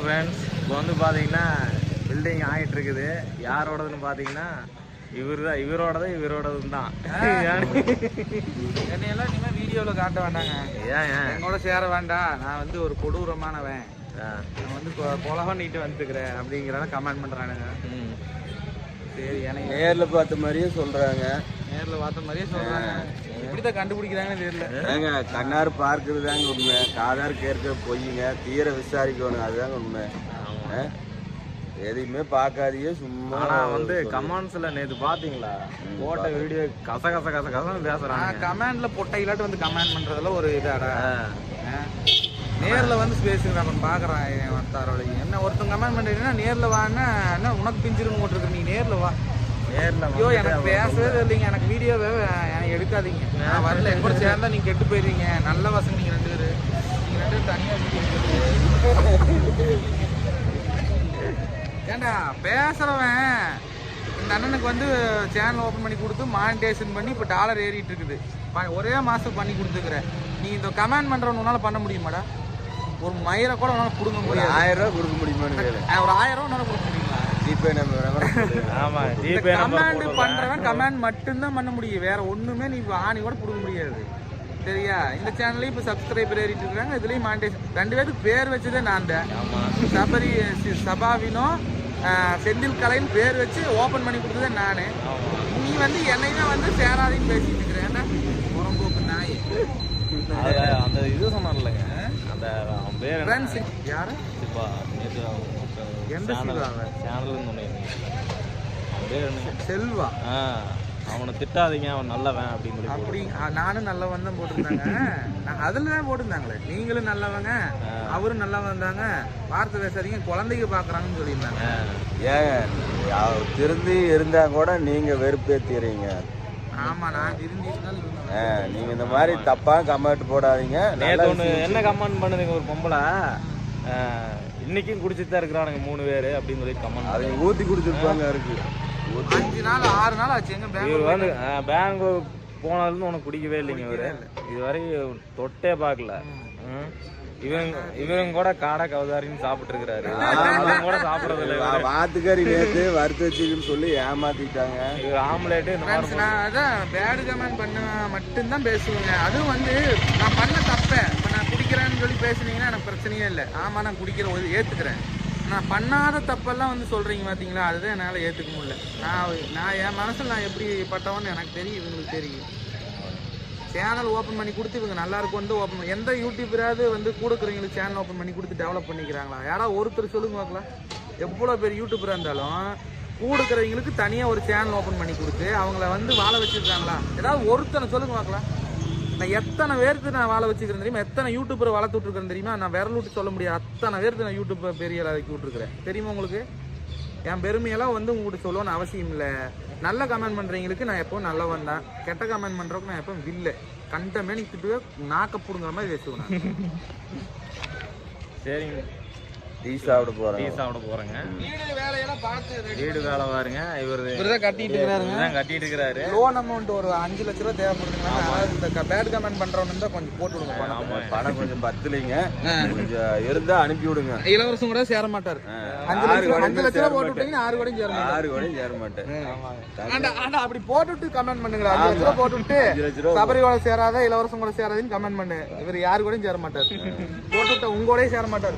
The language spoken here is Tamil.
ஃப்ரெண்ட்ஸ், இப்போ வந்து பார்த்தீங்கன்னா பில்டிங் ஆகிட்டு இருக்குது. யாரோடதுன்னு பார்த்தீங்கன்னா இவரோடதும் தான். என்னையெல்லாம் இனிமேல் வீடியோவில் காட்ட வேண்டாங்க. ஏன் என்னோட சேர வேண்டாம். நான் வந்து ஒரு கொடூரமானவன், நான் வந்து கொலை பண்ணிட்டு வந்துக்கிறேன் அப்படிங்கிறத கமெண்ட் பண்ணுறானுங்க. சரி, எனக்கு நேரில் பார்த்த மாதிரியே சொல்கிறாங்க. நேரில் பார்த்த மாதிரியே சொல்கிறாங்க. எப்படிதான் கண்டுபிடிக்கிறாங்கன்னு தெரியல. ஏங்க, கண்ணாறு பார்க்கறது தாங்க உண்மை, காதார் கேட்க பொய்யுங்க. தீர விசாரிக்கணும், அதுதாங்க உண்மை. எதையுமே பார்க்காதீங்க சும்மா. ஆனால் வந்து கமெண்ட்ஸில் நேற்று பார்த்தீங்களா, போட்ட வீடியோ கசன்னு பேசுகிறாங்க. கமெண்ட்ல பொட்டையிலாட்டு வந்து கமெண்ட் பண்ணுறதுல ஒரு இதாடா. நேரில் வந்து பேசுங்க, நம்ம பார்க்குறேன் வந்தாரோட. என்ன ஒருத்தங்க கமெண்ட் பண்ணுறீங்கன்னா நேரில் வாங்க, என்ன உனக்கு பிஞ்சிருன்னு போட்டிருக்கு, நீ நேரில் வா. நேரில் ஐயோ, எனக்கு பேசவே இல்லைங்க, எனக்கு வீடியோவே எனக்கு எடுக்காதீங்க, நான் வரல. எங்க கூட சேர்ந்தா நீங்கள் கெட்டு போயிடுவீங்க. நல்ல வசங்க நீங்கள் 2 பேர், நீங்கள் 2 பேர் தனியாக வீடியோ. ஏண்டா பேசுகிறவன் இந்த அண்ணனுக்கு வந்து சேனல் ஓப்பன் பண்ணி கொடுத்து மானிட்டேஷன் பண்ணி இப்போ டாலர் ஏறிட்டு இருக்குது. ஒரே மாதம் பண்ணி கொடுத்துக்கிறேன். நீ இந்த கமெண்ட் பண்ணுறவன் உன்னால் பண்ண முடியுமாடா? ஒரு மயிரை கூட உன்னால் கொடுக்க முடியாது. 1000 ரூபா கொடுக்க முடியுமான்னு கேளு. ஒரு 1000 ரூபா உன்னால் கொடுக்க முடியுமா? GPay number. ஆமாம், ஜிபே கமெண்ட் பண்ணுறவன் கமெண்ட் மட்டும்தான் பண்ண முடியும், வேற ஒன்றுமே நீ ஆணி கூட கொடுக்க முடியாது. சரியா? இந்த சேனல்லையும் இப்போ சப்ஸ்கிரைபர் ஏறிட்டு இருக்காங்க, இதுலேயும் மானிட்டேஷன். 2 பேருக்கு பேர் வச்சதே நான் தான். சபாவினோ செந்தில் கலைன்னு பேர் வச்சு ஓப்பன் பண்ணி கொடுத்ததே நான். நீ வந்து என்னையுமே வந்து சேராதின்னு பேசிட்டு இருக்கிறேன். ஏன்னா புறம்போக்கு நாய். அந்த இது சொன்னார்லங்க, அந்த பேர் ஃப்ரெண்ட்ஸ் யாரு? சிவா. நேற்று எந்த சேனல்னு சொன்னீங்க, அவன் பேர் என்ன? செல்வா. அவனை திட்டாதீங்க, அவன் நல்லவன் அப்படின்னு சொல்லி. அப்படி நானும் நல்லவன் தான் போட்டிருந்தாங்க. அதில் தான் போட்டிருந்தாங்களே, நீங்களும் நல்லவங்க, அவரும் நல்லவன் இருந்தாங்க, வார்த்தை பேசாதீங்க, குழந்தைங்க பார்க்குறாங்கன்னு சொல்லியிருந்தாங்க. ஏங்க, திருந்தி இருந்தா கூட நீங்க வெறுப்பேத்திடுறீங்க. ஆமா, நான் திருந்தி நீங்க இந்த மாதிரி தப்பா கமெண்ட் போடாதீங்க. நேற்று ஒன்று என்ன கமெண்ட் பண்ணுதுங்க, ஒரு பொம்பளை இன்னைக்கும் குடிச்சிட்டு தான் இருக்கிறானுங்க 3 பேர் அப்படின்னு சொல்லி கமெண்ட். அதை ஊற்றி கொடுத்துருப்பாங்க. இருக்கு 5 நாள் 6 நாள் ஆச்சு. எங்க வந்து பெங்களூர் போனதுன்னு உனக்கு குடிக்கவே இல்லைங்க. இவரு இதுவரை தொட்டே பார்க்கல. இவங்க கூட காடை கவுதாரின்னு சாப்பிட்டு இருக்கிறாரு, கூட சாப்பிடறது இல்லை. வாத்துக்கறி நேற்று வறுத்து வச்சுன்னு சொல்லி ஏமாத்திட்டாங்க. இவர் ஆம்லேட்டு. நான் அதான் பேடு கமெண்ட் பண்ண மட்டும்தான் பேசுவேங்க. அதுவும் வந்து நான் பண்ண தப்பை இப்போ நான் குடிக்கிறேன்னு சொல்லி பேசுனீங்கன்னா எனக்கு பிரச்சனையே இல்லை. ஆமா, நான் குடிக்கிற ஏற்றுக்கிறேன். நான் பண்ணாத தப்பெல்லாம் வந்து சொல்கிறீங்க பார்த்தீங்களா, அதுதான் என்னால் ஏற்றுக்க முடியல. நான் என் மனசில் நான் எப்படி பட்டவன்னு எனக்கு தெரியும், இவங்களுக்கு தெரியும். சேனல் ஓப்பன் பண்ணி கொடுத்து இவங்க நல்லா இருக்கும் வந்து ஓப்பன் பண்ணி, எந்த யூடியூபராவது வந்து கொடுக்குறவங்களுக்கு சேனல் ஓப்பன் பண்ணி கொடுத்து டெவலப் பண்ணிக்கிறாங்களா? யாராவது ஒருத்தர் சொல்லுங்க பார்க்கலாம். எவ்வளோ பேர் யூடியூபராக இருந்தாலும் கொடுக்குறவங்களுக்கு தனியாக ஒரு சேனல் ஓப்பன் பண்ணி கொடுத்து அவங்கள வந்து வாழ வச்சுருக்காங்களா? ஏதாவது ஒருத்தனை சொல்லுங்க பார்க்கலாம். நான் எத்தனை பேருக்கு நான் வாழ வச்சுக்கிறேன் தெரியுமா? எத்தனை யூடியூபரை வளர்த்து விட்டுருக்கேன் தெரியுமா? நான் விரல் விட்டு சொல்ல முடியாது, அத்தனை பேருக்கு நான் யூடியூப்பை பெரிய அளவுக்கு விட்டுருக்கிறேன். தெரியுமா உங்களுக்கு? என் பெருமையெல்லாம் வந்து உங்களுக்கு சொல்லணும்னு அவசியம் இல்லை. நல்ல கமெண்ட் பண்ணுறவங்களுக்கு நான் எப்போ நல்லவன் தான், கெட்ட கமெண்ட் பண்ணுறவங்க நான் எப்போ வில்லை. கண்டமே நீ திட்டுவே, நாக்க பிடுங்குற மாதிரி பேசுவேன். சரிங்க, டீ சாப்பிட போறேங்க. வீடு வேலை பாருங்க. இவர்தான் கட்டிட்டு இருக்கிறாரு. லோன் அமௌண்ட் ஒரு 5 லட்ச ரூபா தேவைப்படுதுங்களா? இந்த பேட் கமெண்ட் பண்றவங்க தான் கொஞ்சம் போட்டு விடுங்க. பணம் கொஞ்சம் பத்தலைங்க, கொஞ்சம் இருந்தா அனுப்பி விடுங்க. இளவரசம் கூட சேர மாட்டாரு. 5 லட்ச ரூபா போட்டு விட்டீங்கன்னா 6 கோடி சேர மாட்டேன். அப்படி போட்டுட்டு கமெண்ட் பண்ணுங்களா? 5 லட்ச ரூபா போட்டுட்டு சபரியோட சேராத, இளவரசம் கூட சேராதுன்னு கமெண்ட் பண்ணு. இவர் யாரு கூட சேர மாட்டாரு. போட்டுவிட்ட உங்களோடய சேர மாட்டாரு.